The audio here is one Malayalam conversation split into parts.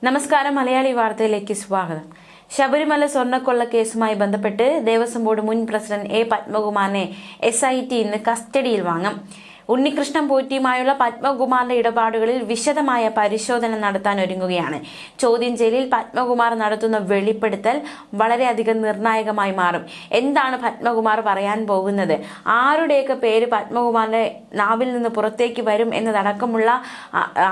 നമസ്കാരം. മലയാളി വാർത്തയിലേക്ക് സ്വാഗതം. ശബരിമല സ്വർണ്ണക്കൊള്ള കേസുമായി ബന്ധപ്പെട്ട് ദേവസ്വം ബോർഡ് മുൻ പ്രസിഡന്റ് എ പത്മകുമാറിനെ SIT ഇന്ന് കസ്റ്റഡിയിൽ വാങ്ങും. ഉണ്ണികൃഷ്ണൻ പോറ്റിയുമായുള്ള പത്മകുമാറിന്റെ ഇടപാടുകളിൽ വിശദമായ പരിശോധന നടത്താൻ ഒരുങ്ങുകയാണ്. ചോദ്യം ചെയ്യലിൽ പത്മകുമാർ നടത്തുന്ന വെളിപ്പെടുത്തൽ വളരെയധികം നിർണായകമായി മാറും. എന്താണ് പത്മകുമാർ പറയാൻ പോകുന്നത്, ആരുടെയൊക്കെ പേര് പത്മകുമാറിന്റെ നാവിൽ നിന്ന് പുറത്തേക്ക് വരും എന്നതടക്കമുള്ള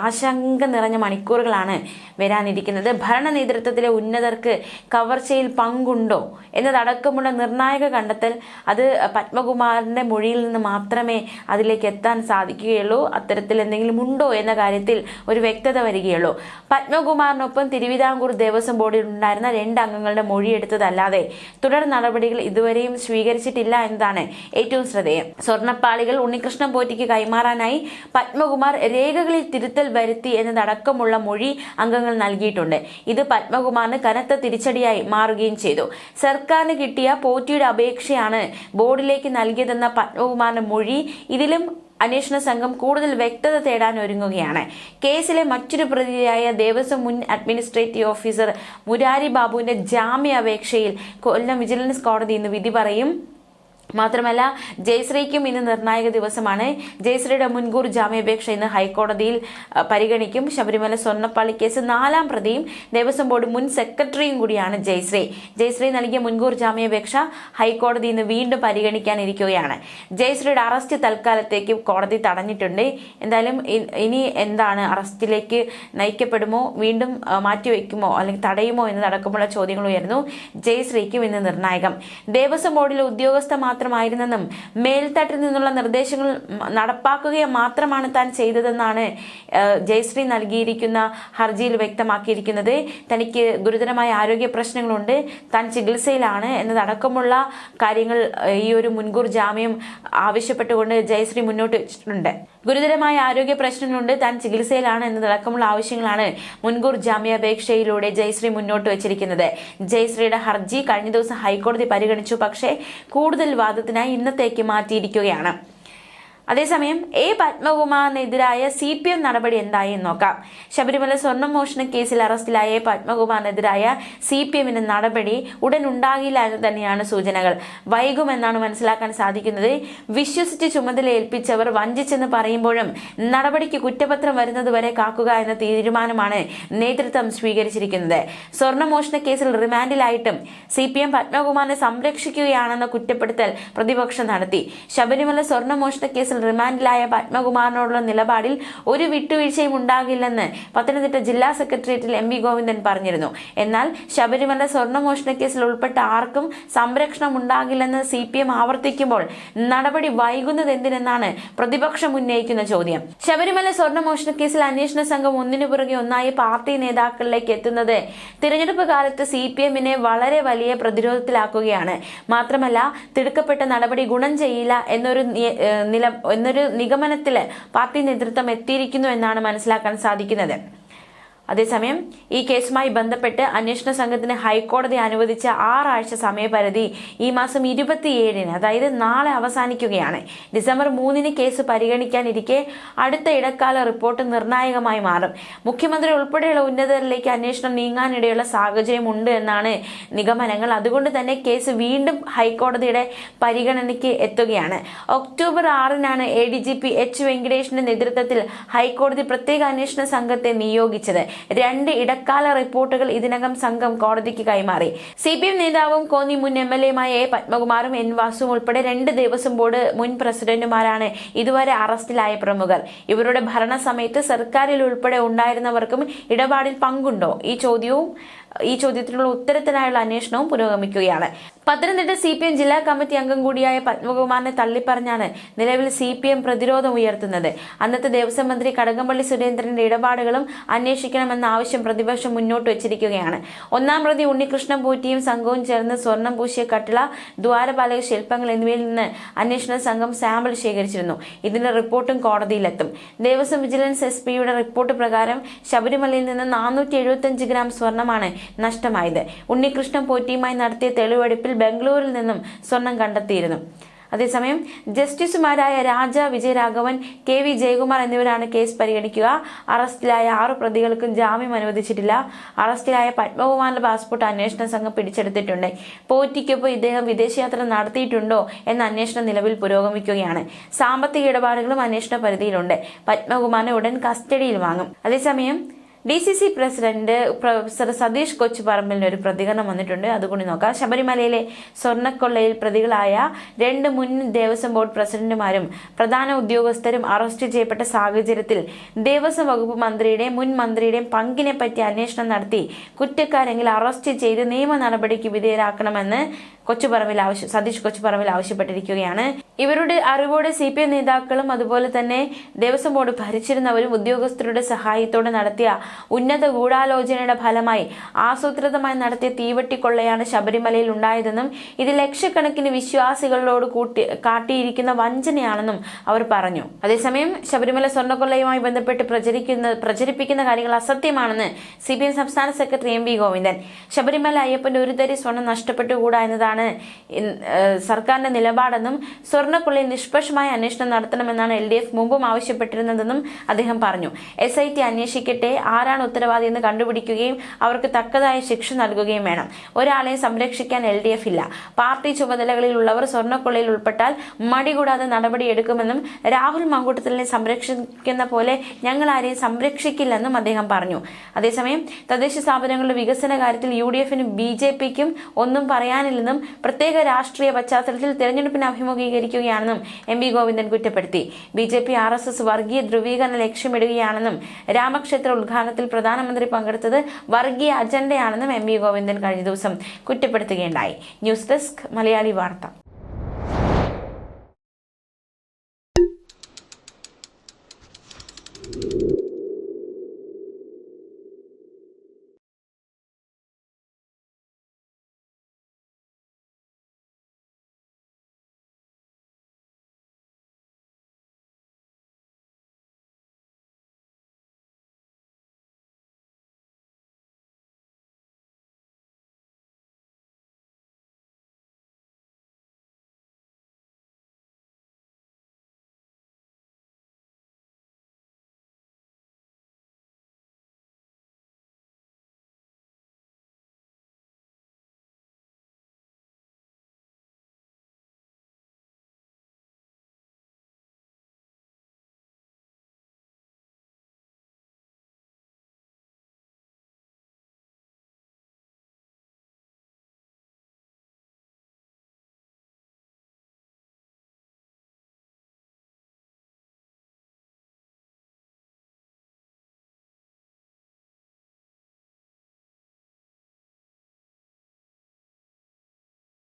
ആശങ്ക നിറഞ്ഞ മണിക്കൂറുകളാണ് വരാനിരിക്കുന്നത്. ഭരണ നേതൃത്വത്തിലെ ഉന്നതർക്ക് കവർച്ചയിൽ പങ്കുണ്ടോ എന്നതടക്കമുള്ള നിർണായക കണ്ടെത്തൽ അത് പത്മകുമാറിന്റെ മൊഴിയിൽ നിന്ന് മാത്രമേ അതിലേക്ക് എത്താൻ സാധിക്കുകയുള്ളൂ. അത്തരത്തിൽ എന്തെങ്കിലും ഉണ്ടോ എന്ന കാര്യത്തിൽ ഒരു വ്യക്തത വരികയുള്ളൂ. പത്മകുമാറിനൊപ്പം തിരുവിതാംകൂർ ദേവസ്വം ബോർഡിൽ ഉണ്ടായിരുന്ന 2 അംഗങ്ങളുടെ മൊഴിയെടുത്തതല്ലാതെ തുടർ നടപടികൾ ഇതുവരെയും സ്വീകരിച്ചിട്ടില്ല എന്നതാണ് ഏറ്റവും ശ്രദ്ധേയം. സ്വർണ്ണപ്പാളികൾ ഉണ്ണികൃഷ്ണൻ പോറ്റിക്ക് കൈമാറാനായി പത്മകുമാർ രേഖകളിൽ തിരുത്തൽ വരുത്തി എന്നതടക്കമുള്ള മൊഴി അംഗങ്ങൾ നൽകിയിട്ടുണ്ട്. ഇത് പത്മകുമാറിന് കനത്ത തിരിച്ചടിയായി മാറുകയും ചെയ്തു. സർക്കാരിന് കിട്ടിയ പോറ്റിയുടെ അപേക്ഷയാണ് ബോർഡിലേക്ക് നൽകിയതെന്ന പത്മകുമാറിന്റെ മൊഴി ഇതിലും അന്വേഷണ സംഘം കൂടുതൽ വ്യക്തത തേടാൻ ഒരുങ്ങുകയാണ്. കേസിലെ മറ്റൊരു പ്രതിയായ ദേവസ്വം മുൻ അഡ്മിനിസ്ട്രേറ്റീവ് ഓഫീസർ മുരാരി ബാബുവിന്റെ ജാമ്യാപേക്ഷയിൽ കൊല്ലം വിജിലൻസ് കോടതി ഇന്ന് വിധി പറയും. മാത്രമല്ല, ജയശ്രീക്കും ഇന്ന് നിർണായക ദിവസമാണ്. ജയശ്രീയുടെ മുൻകൂർ ജാമ്യാപേക്ഷ ഇന്ന് ഹൈക്കോടതിയിൽ പരിഗണിക്കും. ശബരിമല സ്വർണ്ണപ്പാളി കേസ് 4ാം പ്രതിയും ദേവസ്വം ബോർഡ് മുൻ സെക്രട്ടറിയും കൂടിയാണ് ജയശ്രീ നൽകിയ മുൻകൂർ ജാമ്യാപേക്ഷ ഹൈക്കോടതി ഇന്ന് വീണ്ടും പരിഗണിക്കാനിരിക്കുകയാണ്. ജയശ്രീയുടെ അറസ്റ്റ് തൽക്കാലത്തേക്ക് കോടതി തടഞ്ഞിട്ടുണ്ട്. എന്തായാലും ഇനി എന്താണ്, അറസ്റ്റിലേക്ക് നയിക്കപ്പെടുമോ, വീണ്ടും മാറ്റിവെക്കുമോ അല്ലെങ്കിൽ തടയുമോ എന്നതടക്കമുള്ള ചോദ്യങ്ങൾ ഉയർന്നു. ജയശ്രീക്കും ഇന്ന് നിർണായകം. ദേവസ്വം ബോർഡിലെ ഉദ്യോഗസ്ഥ മാത്രമായിരുന്നെന്നും മേൽത്തട്ടിൽ നിന്നുള്ള നിർദ്ദേശങ്ങൾ നടപ്പാക്കുക മാത്രമാണ് താൻ ചെയ്തതെന്നാണ് ജയശ്രീ നൽകിയിരിക്കുന്ന ഹർജിയിൽ വ്യക്തമാക്കിയിരിക്കുന്നത്. തനിക്ക് ഗുരുതരമായ ആരോഗ്യ പ്രശ്നങ്ങളുണ്ട്, താൻ ചികിത്സയിലാണ് എന്നതടക്കമുള്ള കാര്യങ്ങൾ ഈ ഒരു മുൻകൂർ ജാമ്യം ആവശ്യപ്പെട്ടുകൊണ്ട് ജയശ്രീ മുന്നോട്ട് വെച്ചിട്ടുണ്ട്. ഗുരുതരമായ ആരോഗ്യ പ്രശ്നങ്ങളുണ്ട്, താൻ ചികിത്സയിലാണ് എന്നതടക്കമുള്ള ആവശ്യങ്ങളാണ് മുൻകൂർ ജാമ്യാപേക്ഷയിലൂടെ ജയശ്രീ മുന്നോട്ട് വെച്ചിരിക്കുന്നത്. ജയശ്രീയുടെ ഹർജി കഴിഞ്ഞ ദിവസം ഹൈക്കോടതി പരിഗണിച്ചു. പക്ഷേ കൂടുതൽ വാദത്തിനായി ഇന്നത്തേക്ക് മാറ്റിയിരിക്കുകയാണ്. അതേസമയം എ പത്മകുമാറിനെതിരായ CPM നടപടി എന്തായി എന്ന് നോക്കാം. ശബരിമല സ്വർണ്ണമോഷണ കേസിൽ അറസ്റ്റിലായ എ പത്മകുമാറിനെതിരായ CPMന്റെ നടപടി ഉടൻ ഉണ്ടാകില്ല എന്ന് തന്നെയാണ് സൂചനകൾ. വൈകുമെന്നാണ് മനസ്സിലാക്കാൻ സാധിക്കുന്നത്. വിശ്വസിച്ച് ചുമതല ഏൽപ്പിച്ചവർ വഞ്ചിച്ചെന്ന് പറയുമ്പോഴും നടപടിക്ക് കുറ്റപത്രം വരുന്നതുവരെ കാക്കുക എന്ന തീരുമാനമാണ് നേതൃത്വം സ്വീകരിച്ചിരിക്കുന്നത്. സ്വർണ്ണമോഷണ കേസിൽ റിമാൻഡിലായിട്ടും CPM പത്മകുമാറിനെ സംരക്ഷിക്കുകയാണെന്ന കുറ്റപ്പെടുത്തൽ പ്രതിപക്ഷം നടത്തി. ശബരിമല സ്വർണ്ണമോഷണ കേസിൽ റിമാൻഡിലായ പത്മകുമാറിനോടുള്ള നിലപാടിൽ ഒരു വിട്ടുവീഴ്ചയും ഉണ്ടാകില്ലെന്ന് പത്തനംതിട്ട ജില്ലാ സെക്രട്ടേറിയറ്റിൽ MV ഗോവിന്ദൻ പറഞ്ഞിരുന്നു. എന്നാൽ ശബരിമല സ്വർണ്ണമോഷണ കേസിൽ ഉൾപ്പെട്ട ആർക്കും സംരക്ഷണം ഉണ്ടാകില്ലെന്ന് CPM ആവർത്തിക്കുമ്പോൾ നടപടി വൈകുന്നത് എന്തിനെന്നാണ് പ്രതിപക്ഷം ഉന്നയിക്കുന്ന ചോദ്യം. ശബരിമല സ്വർണ്ണമോഷണ കേസിൽ അന്വേഷണ സംഘം ഒന്നിനു പുറകെ ഒന്നായി പാർട്ടി നേതാക്കളിലേക്ക് എത്തുന്നത് തിരഞ്ഞെടുപ്പ് കാലത്ത് CPMനെ വളരെ വലിയ പ്രതിരോധത്തിലാക്കുകയാണ്. മാത്രമല്ല, തിടുക്കപ്പെട്ട നടപടി ഗുണം ചെയ്യില്ല എന്നൊരു നിഗമനത്തിൽ പാർട്ടി നേതൃത്വം എത്തിയിരിക്കുന്നു എന്നാണ് മനസ്സിലാക്കാൻ സാധിക്കുന്നത്. അതേസമയം ഈ കേസുമായി ബന്ധപ്പെട്ട് അന്വേഷണ സംഘത്തിന് ഹൈക്കോടതി അനുവദിച്ച 6 ആഴ്ച സമയപരിധി ഈ മാസം 27-ന്, അതായത് നാളെ അവസാനിക്കുകയാണ്. ഡിസംബർ 3-ന് കേസ് പരിഗണിക്കാനിരിക്കെ അടുത്ത ഇടക്കാല റിപ്പോർട്ട് നിർണായകമായി മാറും. മുഖ്യമന്ത്രി ഉൾപ്പെടെയുള്ള ഉന്നതരിലേക്ക് അന്വേഷണം നീങ്ങാനിടയുള്ള സാഹചര്യം ഉണ്ട് എന്നാണ് നിഗമനങ്ങൾ. അതുകൊണ്ട് തന്നെ കേസ് വീണ്ടും ഹൈക്കോടതിയുടെ പരിഗണനയ്ക്ക് എത്തുകയാണ്. ഒക്ടോബർ 6-നാണ് ADGP H വെങ്കടേഷിന്റെ നേതൃത്വത്തിൽ ഹൈക്കോടതി പ്രത്യേക അന്വേഷണ സംഘത്തെ നിയോഗിച്ചത്. 2 ഇടക്കാല റിപ്പോർട്ടുകൾ ഇതിനകം സംഘം കോടതിക്ക് കൈമാറി. CPM നേതാവും കോന്നി മുൻ MLAയുമായ എ പത്മകുമാറും N വാസുവും ഉൾപ്പെടെ 2 ദേവസ്വം ബോർഡ് മുൻ പ്രസിഡന്റുമാരാണ് ഇതുവരെ അറസ്റ്റിലായ പ്രമുഖർ. ഇവരുടെ ഭരണസമയത്ത് സർക്കാരിൽ ഉൾപ്പെടെ ഉണ്ടായിരുന്നവർക്കും ഇടപാടിൽ പങ്കുണ്ടോ? ഈ ചോദ്യത്തിനുള്ള ഉത്തരത്തിനായുള്ള അന്വേഷണവും പുരോഗമിക്കുകയാണ്. പത്തനംതിട്ട CPM ജില്ലാ കമ്മിറ്റി അംഗം കൂടിയായ പത്മകുമാറിനെ തള്ളിപ്പറഞ്ഞാണ് നിലവിൽ CPM പ്രതിരോധം ഉയർത്തുന്നത്. അന്നത്തെ ദേവസ്വം മന്ത്രി കടകംപള്ളി സുരേന്ദ്രന്റെ ഇടപാടുകളും അന്വേഷിക്കണമെന്ന ആവശ്യം പ്രതിപക്ഷം മുന്നോട്ട് വെച്ചിരിക്കുകയാണ്. 1ാം പ്രതി ഉണ്ണികൃഷ്ണൻ പോറ്റിയും സംഘവും ചേർന്ന് സ്വർണം പൂശിയ കട്ടിള, ദ്വാരപാലക ശില്പങ്ങൾ എന്നിവയിൽ നിന്ന് അന്വേഷണ സംഘം സാമ്പിൾ ശേഖരിച്ചിരുന്നു. ഇതിന്റെ റിപ്പോർട്ടും കോടതിയിലെത്തും. ദേവസ്വം വിജിലൻസ് SP-യുടെ റിപ്പോർട്ട് പ്രകാരം ശബരിമലയിൽ നിന്ന് 475 ഗ്രാം സ്വർണമാണ് നഷ്ടമായത്. ഉണ്ണികൃഷ്ണൻ പോറ്റിയുമായി നടത്തിയ തെളിവെടുപ്പിൽ ബംഗളൂരിൽ നിന്നും സ്വർണം കണ്ടെത്തിയിരുന്നു. അതേസമയം ജസ്റ്റിസുമാരായ രാജ വിജയരാഘവൻ, KV ജയകുമാർ എന്നിവരാണ് കേസ് പരിഗണിക്കുക. അറസ്റ്റിലായ 6 പ്രതികൾക്കും ജാമ്യം അനുവദിച്ചിട്ടില്ല. അറസ്റ്റിലായ പത്മകുമാറിന്റെ പാസ്പോർട്ട് അന്വേഷണ സംഘം പിടിച്ചെടുത്തിട്ടുണ്ട്. പോറ്റിക്കൊപ്പം ഇദ്ദേഹം വിദേശയാത്ര നടത്തിയിട്ടുണ്ടോ എന്ന അന്വേഷണം നിലവിൽ പുരോഗമിക്കുകയാണ്. സാമ്പത്തിക ഇടപാടുകളും അന്വേഷണ പരിധിയിലുണ്ട്. പത്മകുമാറിനെ ഉടൻ കസ്റ്റഡിയിൽ വാങ്ങും. അതേസമയം DCC പ്രസിഡന്റ് പ്രൊഫസർ സതീഷ് കൊച്ചുപറമ്പിലിന് ഒരു പ്രതികരണം വന്നിട്ടുണ്ട്. അതുകൊണ്ട് നോക്കാം. ശബരിമലയിലെ സ്വർണ്ണക്കൊള്ളയിൽ പ്രതികളായ 2 മുൻ ദേവസ്വം ബോർഡ് പ്രസിഡന്റുമാരും പ്രധാന ഉദ്യോഗസ്ഥരും അറസ്റ്റ് ചെയ്യപ്പെട്ട സാഹചര്യത്തിൽ ദേവസ്വം വകുപ്പ് മന്ത്രിയുടെയും മുൻ മന്ത്രിയുടെയും പങ്കിനെ പറ്റി അന്വേഷണം നടത്തി കുറ്റക്കാരെങ്കിൽ അറസ്റ്റ് ചെയ്ത് നിയമ നടപടിക്ക് വിധേയരാക്കണമെന്ന് സതീഷ് കൊച്ചുപറമ്പിൽ ആവശ്യപ്പെട്ടിരിക്കുകയാണ്. ഇവരുടെ അറിവോടെ CPM നേതാക്കളും അതുപോലെ തന്നെ ദേവസ്വം ബോർഡ് ഭരിച്ചിരുന്നവരും ഉദ്യോഗസ്ഥരുടെ സഹായത്തോടെ നടത്തിയ ഉന്നത ഗൂഢാലോചനയുടെ ഫലമായി ആസൂത്രിതമായി നടത്തിയ തീവട്ടിക്കൊള്ളയാണ് ശബരിമലയിൽ ഉണ്ടായതെന്നും ഇത് ലക്ഷക്കണക്കിന് വിശ്വാസികളോട് കാട്ടിയിരിക്കുന്ന വഞ്ചനയാണെന്നും അവർ പറഞ്ഞു. അതേസമയം ശബരിമല സ്വർണ്ണക്കൊള്ളയുമായി ബന്ധപ്പെട്ട് പ്രചരിപ്പിക്കുന്ന കാര്യങ്ങൾ അസത്യമാണെന്ന് CPM സംസ്ഥാന സെക്രട്ടറി MV ഗോവിന്ദൻ. ശബരിമല അയ്യപ്പന്റെ ഒരു തരി സ്വർണം നഷ്ടപ്പെട്ടുകൂടാ എന്നതാണ് സർക്കാരിന്റെ നിലപാടെന്നും സ്വർണ്ണക്കൊള്ളയിൽ നിഷ്പക്ഷമായ അന്വേഷണം നടത്തണമെന്നാണ് LDF മുമ്പും ആവശ്യപ്പെട്ടിരുന്നതെന്നും അദ്ദേഹം പറഞ്ഞു. SIT അന്വേഷിക്കട്ടെ, ആരാണ് ഉത്തരവാദി എന്ന് കണ്ടുപിടിക്കുകയും അവർക്ക് തക്കതായ ശിക്ഷ നൽകുകയും വേണം. ഒരാളെയും സംരക്ഷിക്കാൻ LDF ഇല്ല. പാർട്ടി ചുമതലകളിൽ ഉള്ളവർ സ്വർണ്ണക്കൊള്ളയിൽ ഉൾപ്പെട്ടാൽ മടികൂടാതെ നടപടിയെടുക്കുമെന്നും രാഹുൽ മങ്കൂട്ടത്തിലിനെ സംരക്ഷിക്കുന്ന പോലെ ഞങ്ങൾ ആരെയും സംരക്ഷിക്കില്ലെന്നും അദ്ദേഹം പറഞ്ഞു. അതേസമയം തദ്ദേശ സ്ഥാപനങ്ങളുടെ വികസന കാര്യത്തിൽ UDF-നും BJP-ക്കും ഒന്നും പറയാനില്ലെന്നും പ്രത്യേക രാഷ്ട്രീയ പശ്ചാത്തലത്തിൽ തെരഞ്ഞെടുപ്പിന് അഭിമുഖീകരിക്കുകയാണെന്നും MV ഗോവിന്ദൻ കുറ്റപ്പെടുത്തി. BJP RSS വർഗീയ ധ്രുവീകരണം ലക്ഷ്യമിടുകയാണെന്നും രാമക്ഷേത്ര ഉദ്ഘാടനത്തിൽ പ്രധാനമന്ത്രി പങ്കെടുത്തത് വർഗീയ അജണ്ടയാണെന്നും MV ഗോവിന്ദൻ കഴിഞ്ഞ ദിവസം കുറ്റപ്പെടുത്തുകയുണ്ടായി. ന്യൂസ് ഡെസ്ക് മലയാളി വാർത്ത.